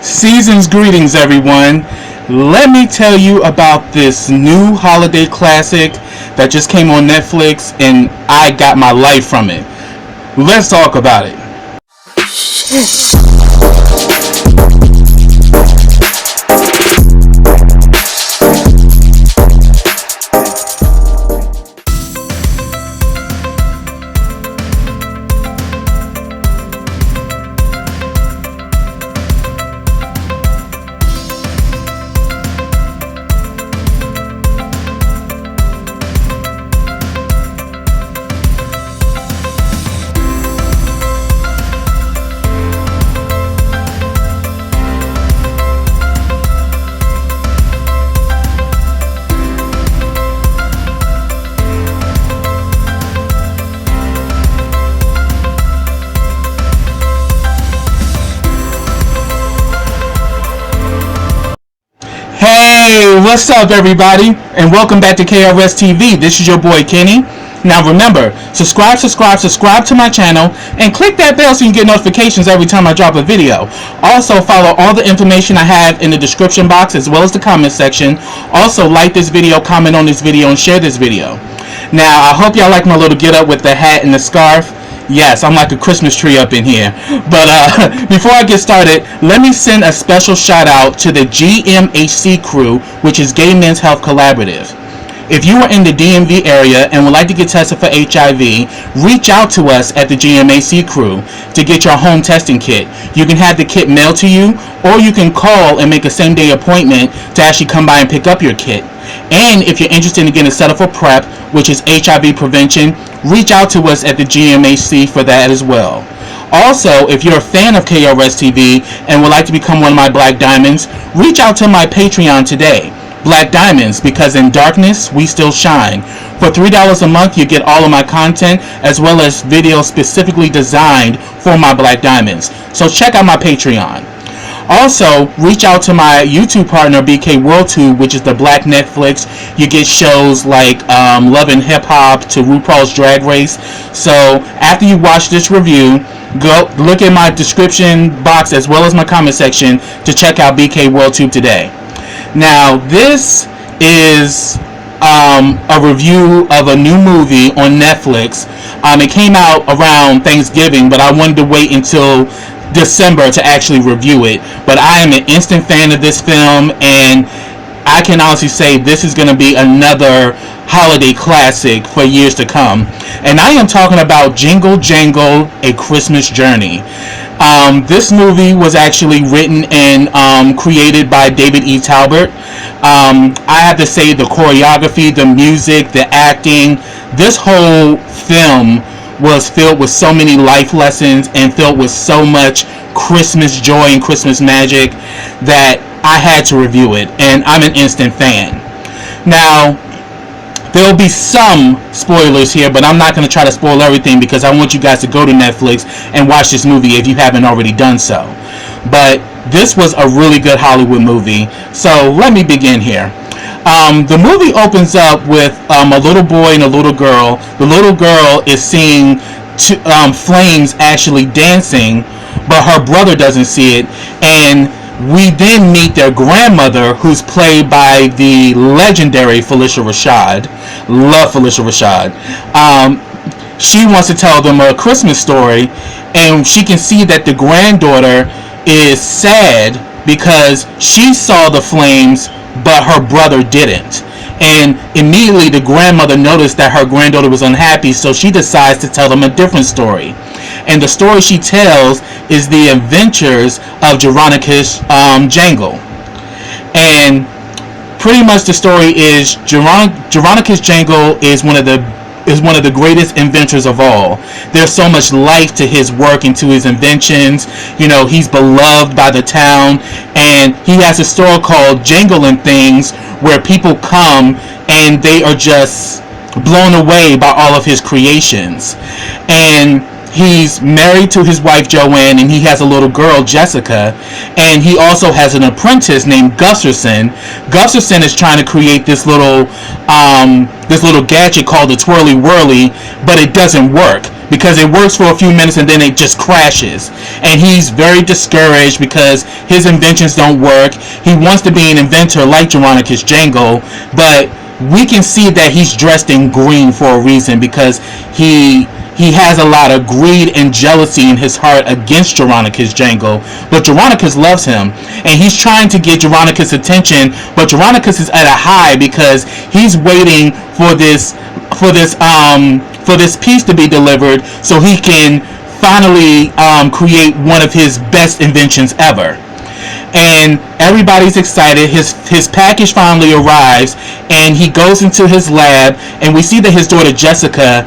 Season's greetings, everyone. Let me tell you about this new holiday classic that just came on Netflix, and I got my life from it. Let's talk about it. Hey, what's up, everybody, and welcome back to KRSTV. This is your boy Kenny. Now remember, subscribe to my channel and click that bell so you can get notifications every time I drop a video. Also, follow all the information I have in the description box as well as the comment section. Also, like this video, comment on this video, and share this video. Now, I hope y'all like my little get up with the hat and the scarf. Yes, I'm like a Christmas tree up in here. But before I get started, let me send a special shout out to the GMHC crew, which is Gay Men's Health Collaborative. If you are in the DMV area and would like to get tested for HIV, reach out to us at the GMHC crew to get your home testing kit. You can have the kit mailed to you, or you can call and make a same-day appointment to actually come by and pick up your kit. And if you're interested in getting set up for PrEP, which is HIV prevention, reach out to us at the GMHC for that as well. Also, if you're a fan of KRSTV and would like to become one of my Black Diamonds, reach out to my Patreon today. Black Diamonds, because in darkness we still shine. For $3 a month, you get all of my content as well as videos specifically designed for my Black Diamonds. So check out my Patreon. Also, reach out to my YouTube partner BK which is the Black Netflix. You get shows like Love and Hip Hop to RuPaul's Drag Race. So after you watch this review, go look at my description box as well as my comment section to check out BK today. Now, this is a review of a new movie on Netflix. It came out around Thanksgiving, but I wanted to wait until December to actually review it. But I am an instant fan of this film, and I can honestly say this is going to be another holiday classic for years to come. And I am talking about Jingle Jangle, A Christmas Journey. This movie was actually written and created by David E. Talbert. I have to say, the choreography, the music, the acting, this whole film was filled with so many life lessons and filled with so much Christmas joy and Christmas magic that I had to review it, and I'm an instant fan. Now, there will be some spoilers here, but I'm not going to try to spoil everything because I want you guys to go to Netflix and watch this movie if you haven't already done so. But this was a really good Hollywood movie, so let me begin here. The movie opens up with a little boy and a little girl. The little girl is seeing flames actually dancing, but her brother doesn't see it, and we then meet their grandmother, who's played by the legendary Phylicia Rashad. Love Phylicia Rashad. She wants to tell them a Christmas story, and she can see that the granddaughter is sad because she saw the flames, but her brother didn't. And immediately the grandmother noticed that her granddaughter was unhappy, so she decides to tell them a different story. And the story she tells is the adventures of Jeronicus Jangle. And pretty much the story is Jeronicus Jangle is one of the greatest inventors of all. There's so much life to his work and to his inventions. You know, he's beloved by the town, and he has a store called Jangle and Things, where people come and they are just blown away by all of his creations. And He's married to his wife Joanne, and he has a little girl, Jessica, and he also has an apprentice named Gusserson. Gusserson is trying to create this little gadget called the Twirly Whirly, but it doesn't work because it works for a few minutes and then it just crashes. And he's very discouraged because his inventions don't work. He wants to be an inventor like Jeronicus Jangle, but we can see that he's dressed in green for a reason, because he has a lot of greed and jealousy in his heart against Jeronicus Jangle, but Jeronicus loves him, and he's trying to get Jeronicus' attention, but Jeronicus is at a high because he's waiting for this piece to be delivered so he can finally create one of his best inventions ever. And everybody's excited. His package finally arrives, and he goes into his lab, and we see that his daughter Jessica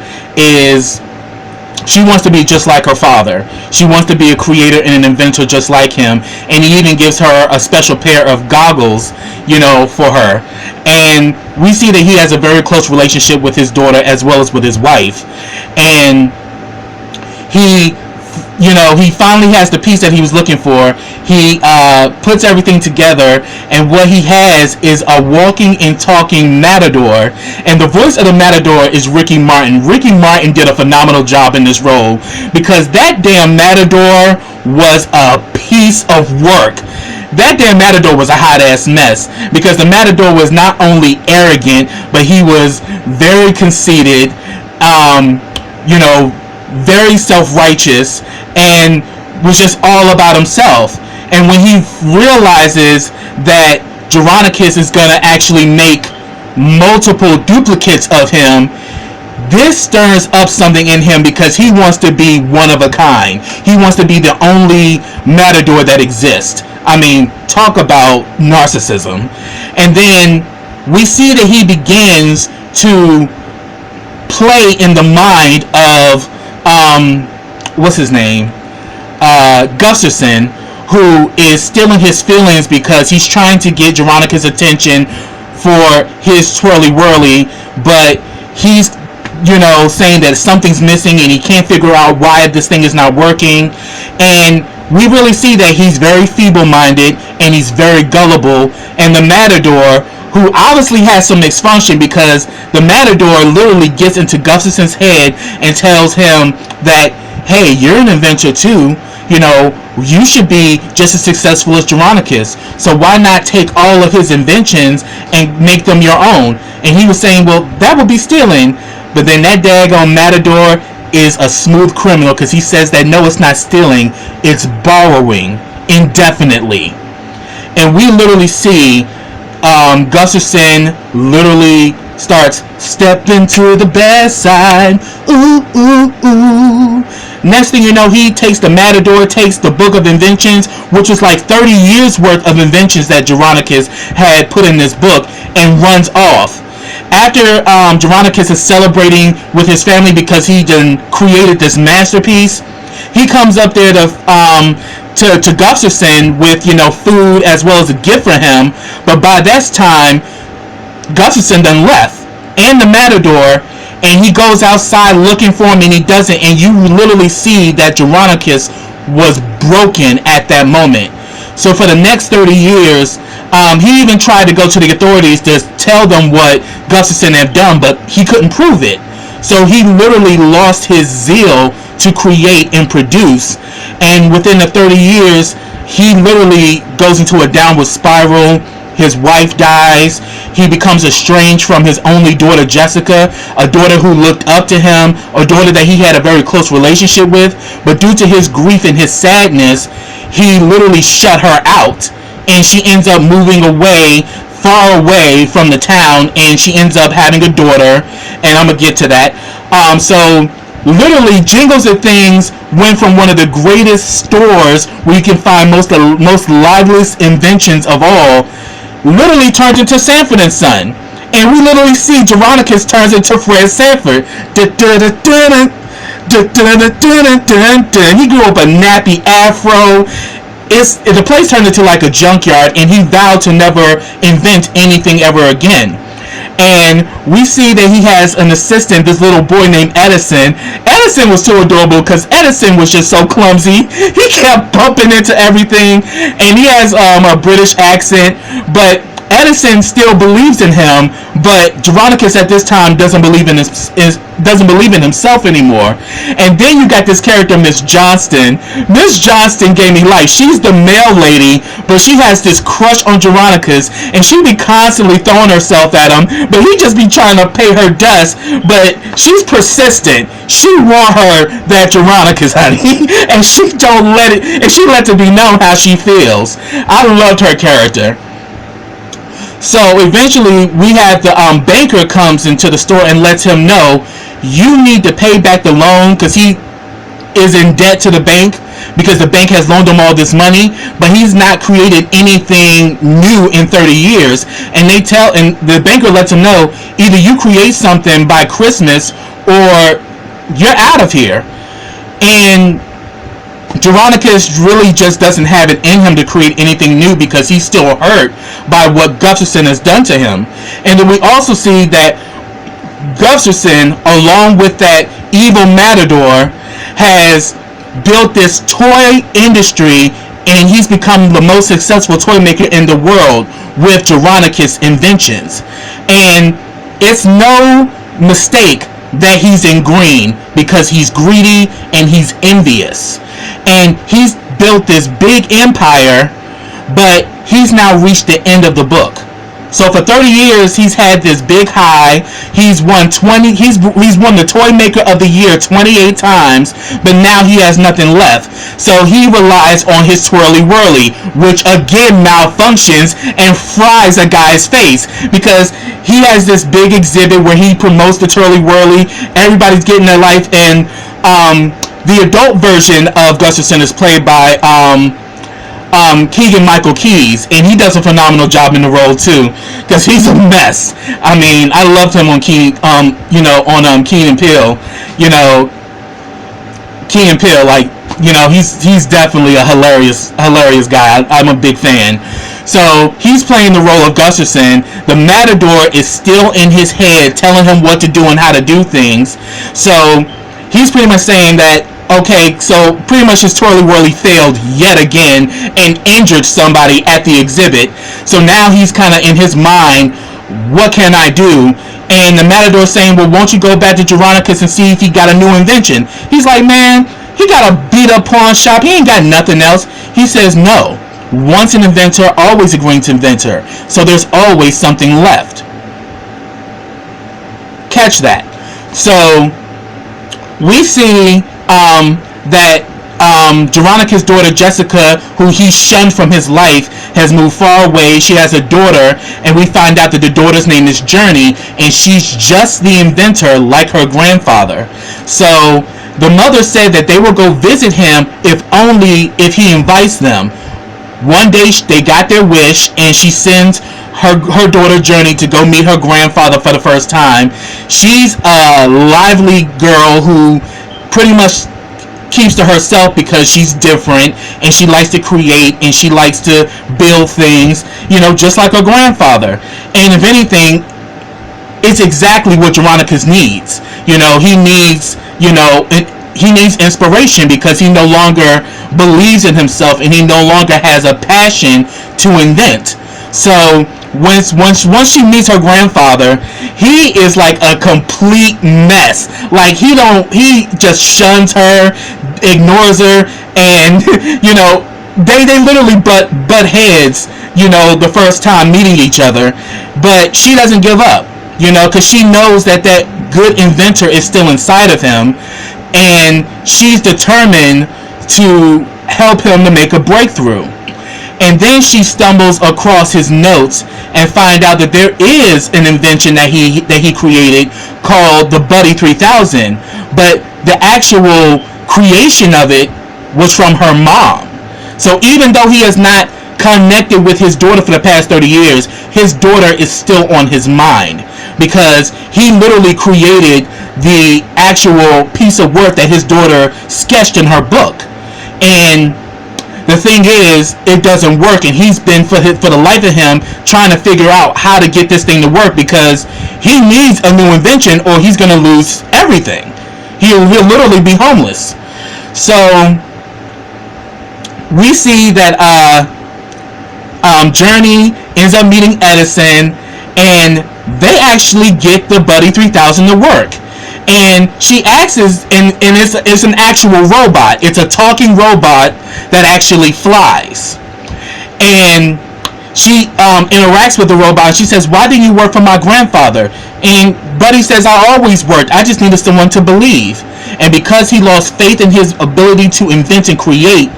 she wants to be just like her father. She wants to be a creator and an inventor just like him, and he even gives her a special pair of goggles, for her. And we see that he has a very close relationship with his daughter as well as with his wife. And he finally has the piece that he was looking for. He puts everything together, and what he has is a walking and talking matador. And the voice of the matador is Ricky Martin. Ricky Martin did a phenomenal job in this role, because that damn matador was a piece of work. That damn matador was a hot-ass mess, because the matador was not only arrogant, but he was very conceited, very self-righteous, and was just all about himself. And when he realizes that Jeronicus is going to actually make multiple duplicates of him, this stirs up something in him, because he wants to be one of a kind. He wants to be the only matador that exists. I mean, talk about narcissism. And then we see that he begins to play in the mind of what's his name? Gusserson, who is stealing his feelings because he's trying to get Jeronicus' attention for his Twirly Whirly, but he's, saying that something's missing and he can't figure out why this thing is not working. And we really see that he's very feeble-minded and he's very gullible. And the matador, who obviously has some dysfunction, because the matador literally gets into Gusserson's head and tells him that, hey, you're an inventor too. You should be just as successful as Jeronicus. So why not take all of his inventions and make them your own? And he was saying, well, that would be stealing. But then that daggone matador is a smooth criminal, because he says that no, it's not stealing, it's borrowing indefinitely. And we literally see Gusserson literally starts, step into the best side, ooh, ooh, ooh. Next thing you know, he takes the matador, takes the book of inventions, which was like 30 years worth of inventions that Jeronicus had put in this book, and runs off. After Jeronicus is celebrating with his family because he done created this masterpiece, he comes up there to Gusserson with, food as well as a gift for him. But by that time, Gusserson done left, and the matador, and he goes outside looking for him, and he doesn't. And you literally see that Jeronicus was broken at that moment. So for the next 30 years, he even tried to go to the authorities to tell them what Gusserson had done, but he couldn't prove it. So he literally lost his zeal to create and produce. And within the 30 years, he literally goes into a downward spiral. His wife dies. He becomes estranged from his only daughter, Jessica, a daughter who looked up to him, a daughter that he had a very close relationship with. But due to his grief and his sadness, he literally shut her out. And she ends up moving away, far away from the town, and she ends up having a daughter. And I'm going to get to that. So literally, Jingles and Things went from one of the greatest stores where you can find most liveliest inventions of all, literally turned into Sanford and Son. And we literally see Jeronicus turns into Fred Sanford. He grew up a nappy afro. The place turned into like a junkyard, and he vowed to never invent anything ever again. And we see that he has an assistant, this little boy named Edison. Edison was too adorable because Edison was just so clumsy. He kept bumping into everything, and he has a British accent, but Edison still believes in him, but Jeronicus at this time doesn't believe in himself anymore. And then you got this character, Miss Johnston. Miss Johnston gave me life. She's the mail lady, but she has this crush on Jeronicus, and she be constantly throwing herself at him, but he just be trying to pay her dust. But she's persistent. She want her that Jeronicus, honey, and she don't let it, and she lets it be known how she feels. I loved her character. So eventually we have the banker comes into the store and lets him know, you need to pay back the loan because he is in debt to the bank because the bank has loaned him all this money, but he's not created anything new in 30 years. And the banker lets him know, either you create something by Christmas or you're out of here. And Jeronicus really just doesn't have it in him to create anything new because he's still hurt by what Gustafson has done to him. And then we also see that Gustafson, along with that evil Matador, has built this toy industry, and he's become the most successful toy maker in the world with Jeronicus inventions. And it's no mistake that he's in green because he's greedy and he's envious. And he's built this big empire, but he's now reached the end of the book. So for 30 years he's had this big high. He's won the Toy Maker of the Year 28 times, but now he has nothing left. So he relies on his Twirly Whirly, which again malfunctions and fries a guy's face because he has this big exhibit where he promotes the Twirly Whirly. Everybody's getting their life, and the adult version of Gustafson is played by Keegan-Michael Keyes, and he does a phenomenal job in the role too, because he's a mess. I mean, I loved him on Key and Peele. Key and Peele, like, he's definitely a hilarious guy. I'm a big fan. So he's playing the role of Gustafson. The Matador is still in his head, telling him what to do and how to do things. So he's pretty much saying that, okay, so pretty much his Twirly Whirly failed yet again and injured somebody at the exhibit. So now he's kind of in his mind, what can I do? And the Matador's saying, well, won't you go back to Jeronicus and see if he got a new invention? He's like, man, he got a beat up pawn shop. He ain't got nothing else. He says, no. Once an inventor, always a great inventor. So there's always something left. Catch that. So we see that Jeronicus' daughter Jessica, who he shunned from his life, has moved far away. She has a daughter, and we find out that the daughter's name is Journey, and she's just the inventor like her grandfather. So the mother said that they will go visit him if he invites them. One day they got their wish, and she sends her daughter Journey to go meet her grandfather for the first time. She's a lively girl who pretty much keeps to herself because she's different and she likes to create and she likes to build things, just like her grandfather. And if anything, it's exactly what Jeronicus needs. He needs inspiration because he no longer believes in himself and he no longer has a passion to invent. So once she meets her grandfather, he is like a complete mess. Like he just shuns her, ignores her, and they literally butt heads, the first time meeting each other. But she doesn't give up, because she knows that good inventor is still inside of him, and she's determined to help him to make a breakthrough. And then she stumbles across his notes and find out that there is an invention that he created called the Buddy 3000, but the actual creation of it was from her mom. So even though he has not connected with his daughter for the past 30 years, his daughter is still on his mind because he literally created the actual piece of work that his daughter sketched in her book. And The thing is, it doesn't work, and he's been for the life of him trying to figure out how to get this thing to work, because he needs a new invention or he's going to lose everything. He'll literally be homeless. So we see that Journey ends up meeting Edison, and they actually get the Buddy 3000 to work. And she asks, and it's an actual robot. It's a talking robot that actually flies. And she interacts with the robot. She says, "Why didn't you work for my grandfather?" And Buddy says, "I always worked. I just needed someone to believe." And because he lost faith in his ability to invent and create,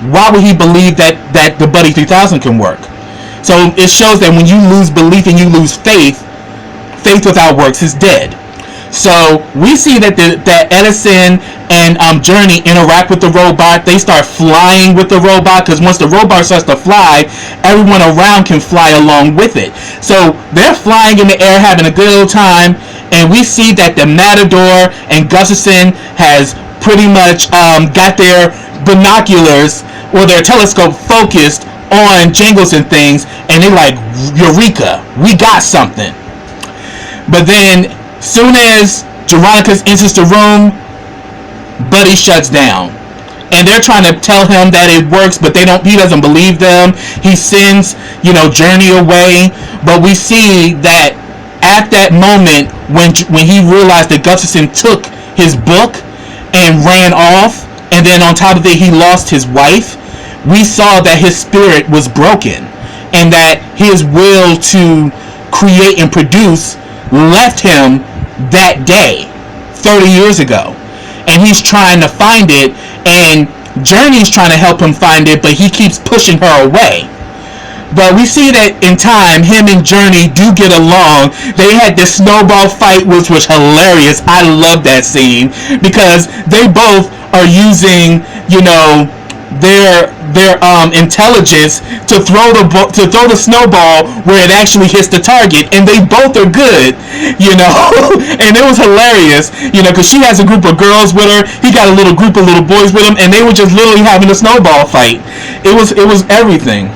why would he believe that the Buddy 3000 can work? So it shows that when you lose belief and you lose faith, faith without works is dead. So we see that that Edison and Journey interact with the robot. They start flying with the robot, because once the robot starts to fly, everyone around can fly along with it. So they're flying in the air, having a good old time. And we see that the Matador and Gustafson has pretty much got their binoculars or their telescope focused on Jingles and things, and they're like, "Eureka, we got something." But then soon as Veronica enters the room, Buddy shuts down, and they're trying to tell him that it works, but he doesn't believe them. He sends Journey away, but we see that at that moment when he realized that Gustafson took his book and ran off, and then on top of it he lost his wife, we saw that his spirit was broken, and that his will to create and produce left him that day 30 years ago, and he's trying to find it, and Journey's trying to help him find it, but he keeps pushing her away. But we see that in time, him and Journey do get along. They had this snowball fight, which was hilarious. I love that scene, because they both are using their intelligence to throw the snowball where it actually hits the target, and they both are good, and it was hilarious, because she has a group of girls with her, he got a little group of little boys with him, and they were just literally having a snowball fight. It was everything.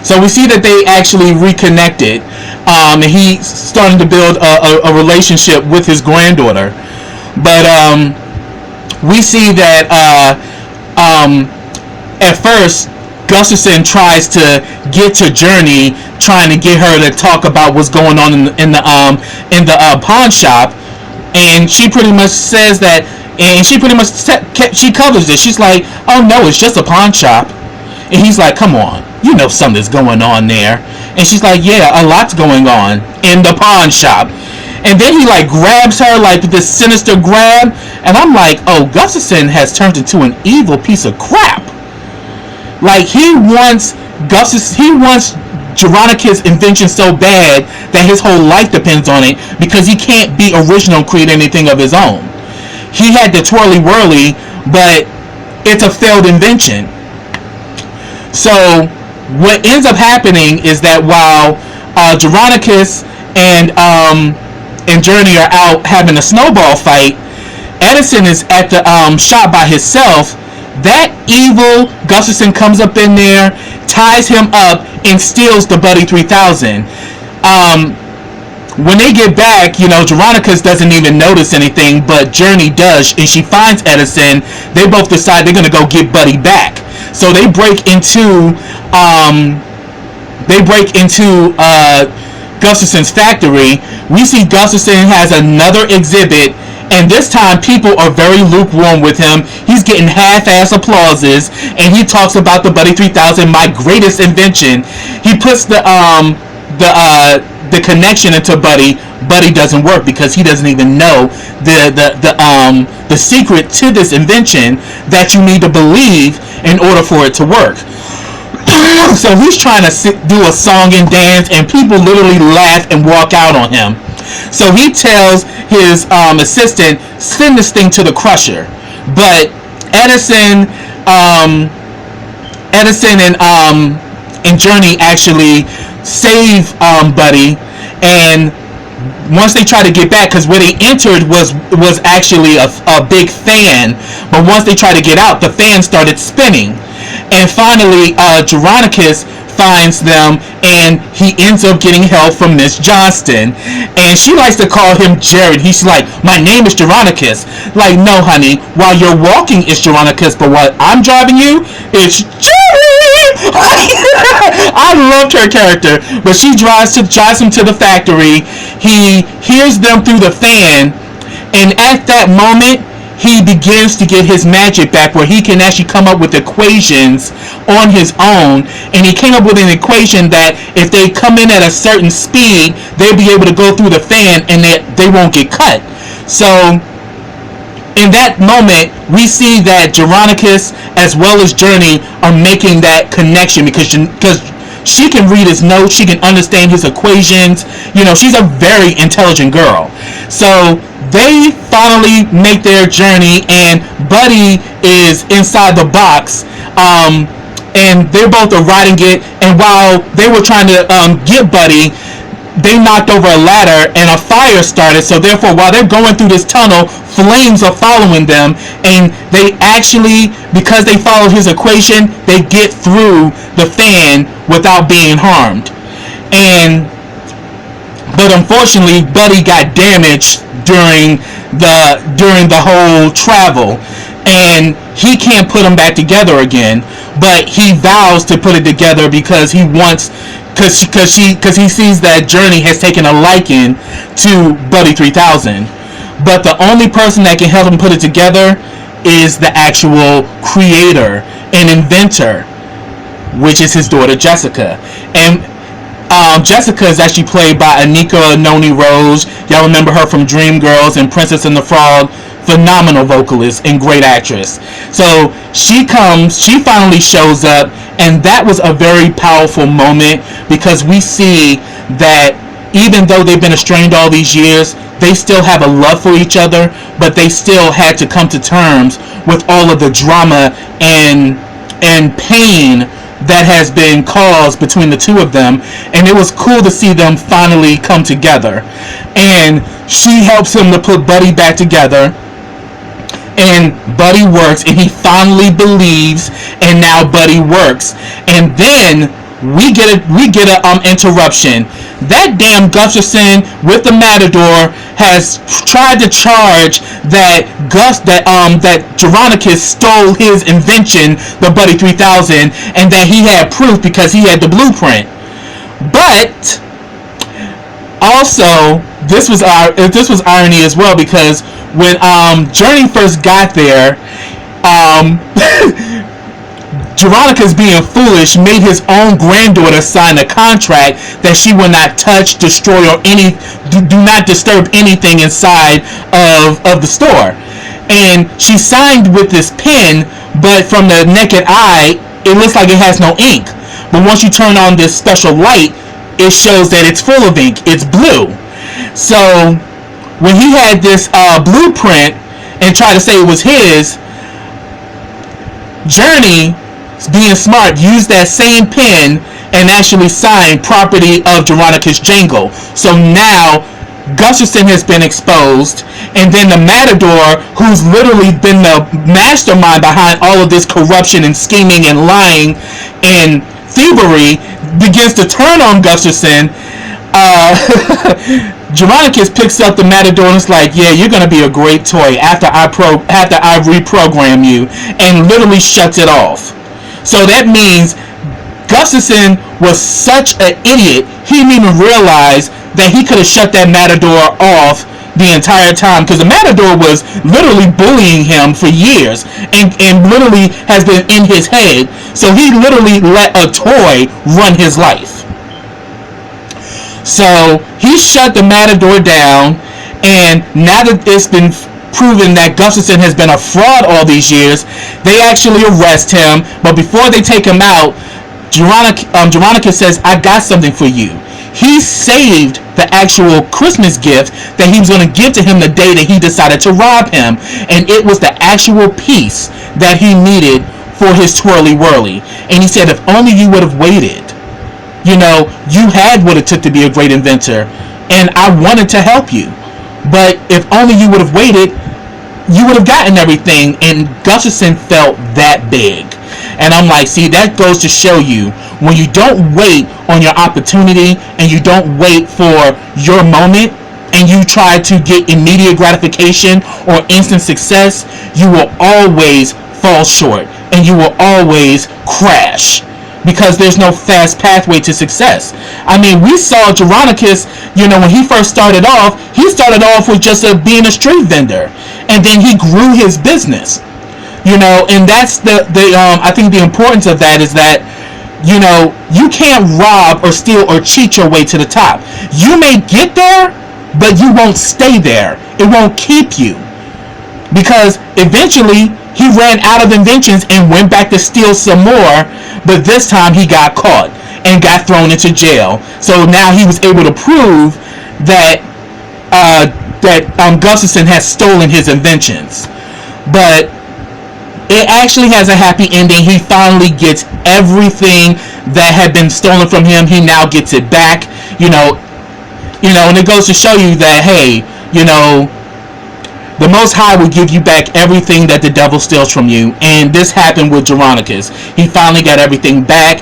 So we see that they actually reconnected, and he's starting to build a relationship with his granddaughter. But we see that at first Gustafson tries to get to Journey, trying to get her to talk about what's going on in the pawn shop, and she pretty much says that, and she covers it. She's like, "Oh no, it's just a pawn shop." And he's like, "Come on, something's going on there." And she's like, "Yeah, a lot's going on in the pawn shop." And then he grabs her with this sinister grab, and I'm like, "Oh, Gustafson has turned into an evil piece of crap." He wants Veronica's invention so bad that his whole life depends on it, because he can't be original and create anything of his own. He had the twirly whirly, but it's a failed invention. So what ends up happening is that while Veronicus and Journey are out having a snowball fight, Edison is at the shop by himself. That evil Gustafson comes up in there, ties him up, and steals the Buddy 3000. When they get back, Veronicus doesn't even notice anything, but Journey does, and she finds Edison. They both decide they're gonna go get Buddy back. So they break into Gustafson's factory. We see Gustafson has another exhibit, and this time people are very lukewarm with him. He's getting half-ass applauses, and he talks about the Buddy 3000, my greatest invention. He puts the connection into Buddy. Buddy doesn't work because he doesn't even know the secret to this invention that you need to believe in order for it to work. So he's trying to do a song and dance, and people literally laugh and walk out on him. So he tells his assistant, "Send this thing to the crusher." But Edison and Journey actually save Buddy, and once they try to get back, because where they entered was actually a big fan, but once they tried to get out, the fan started spinning. And finally, Geronicus finds them, and he ends up getting help from Miss Johnston. And she likes to call him Jared. He's like, my name is Geronicus. Like, no, honey, while you're walking it's Geronicus, but while I'm driving you, it's Jared. I loved her character. But she drives him to the factory. He hears them through the fan, and at that moment he begins to get his magic back, where he can actually come up with equations on his own. And he came up with an equation that if they come in at a certain speed, they'll be able to go through the fan and they won't get cut. So in that moment, we see that Geronicus as well as Journey are making that connection, because she can read his notes, she can understand his equations. She's a very intelligent girl. So they finally make their journey, and Buddy is inside the box, and they both are riding it. And while they were trying to get Buddy, they knocked over a ladder and a fire started. So therefore, while they're going through this tunnel, flames are following them, and they actually, because they followed his equation, they get through the fan without being harmed. But unfortunately, Buddy got damaged during the whole travel, and he can't put them back together again. But he vows to put it together because he wants, because he sees that Journey has taken a liking to Buddy 3000. But the only person that can help him put it together is the actual creator and inventor, which is his daughter Jessica. And Jessica is actually played by Anika Noni Rose. Y'all remember her from Dreamgirls and Princess and the Frog. Phenomenal vocalist and great actress. So she finally shows up, and that was a very powerful moment, because we see that even though they've been estranged all these years, they still have a love for each other, but they still had to come to terms with all of the drama and pain that has been caused between the two of them. And it was cool to see them finally come together. And she helps him to put Buddy back together, and Buddy works, and he finally believes, and now Buddy works. And then we get a interruption. That damn Gustafson with the Matador has tried to charge that Geronicus stole his invention, the Buddy 3000, and that he had proof because he had the blueprint. But also, this was irony as well, because when Journey first got there, Geronicus, being foolish, made his own granddaughter sign a contract that she will not touch, destroy, or do not disturb anything inside of the store. And she signed with this pen, but from the naked eye, it looks like it has no ink. But once you turn on this special light, it shows that it's full of ink. It's blue. So when he had this blueprint and tried to say it was his, Journey, being smart, used that same pen and actually signed property of Geronicus Jangle. So now Gustafson has been exposed, and then the Matador, who's literally been the mastermind behind all of this corruption and scheming and lying and thievery, begins to turn on Gustafson. Geronicus picks up the Matador and is like, yeah, you're going to be a great toy after I reprogram you, and literally shuts it off. So that means Gustafson was such an idiot, he didn't even realize that he could have shut that Matador off the entire time, because the Matador was literally bullying him for years and literally has been in his head. So he literally let a toy run his life. So he shut the Matador down, and now that it's been proven that Gustafson has been a fraud all these years, they actually arrest him. But before they take him out, Geronicus says, I got something for you. He saved the actual Christmas gift that he was going to give to him the day that he decided to rob him, and it was the actual piece that he needed for his twirly whirly. And he said, if only you would have waited, you had what it took to be a great inventor, and I wanted to help you, but if only you would have waited, you would have gotten everything. And Gustafson felt that big. And I'm like, see, that goes to show you, when you don't wait on your opportunity and you don't wait for your moment and you try to get immediate gratification or instant success, you will always fall short and you will always crash, because there's no fast pathway to success. I mean, we saw Geronicus, when he first started off with just being a street vendor, and then he grew his business. And that's I think the importance of that is that, you can't rob or steal or cheat your way to the top. You may get there, but you won't stay there. It won't keep you. Because eventually, he ran out of inventions and went back to steal some more, but this time he got caught and got thrown into jail. So now he was able to prove that Gustafson has stolen his inventions. But it actually has a happy ending. He finally gets everything that had been stolen from him. He now gets it back, and it goes to show you that, hey, the Most High will give you back everything that the devil steals from you. And this happened with Geronicus. He finally got everything back.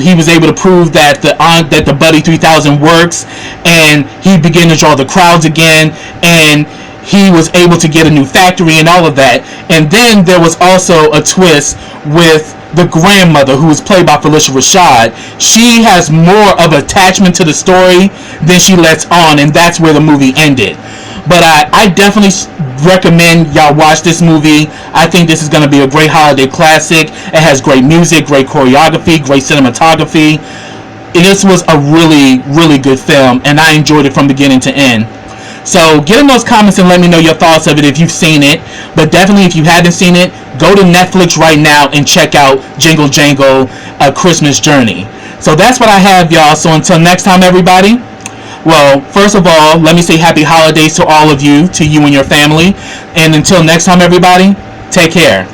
He was able to prove that the Buddy 3000 works, and he began to draw the crowds again, and he was able to get a new factory and all of that. And then there was also a twist with the grandmother, who was played by Felicia Rashad. She has more of attachment to the story than she lets on, and that's where the movie ended. But I definitely recommend y'all watch this movie. I think this is going to be a great holiday classic. It has great music, great choreography, great cinematography. This was a really, really good film, and I enjoyed it from beginning to end. So get in those comments and let me know your thoughts of it if you've seen it. But definitely, if you haven't seen it, go to Netflix right now and check out Jingle Jangle, A Christmas Journey. So that's what I have, y'all. So until next time, everybody. Well, first of all, let me say happy holidays to all of you, to you and your family. And until next time, everybody, take care.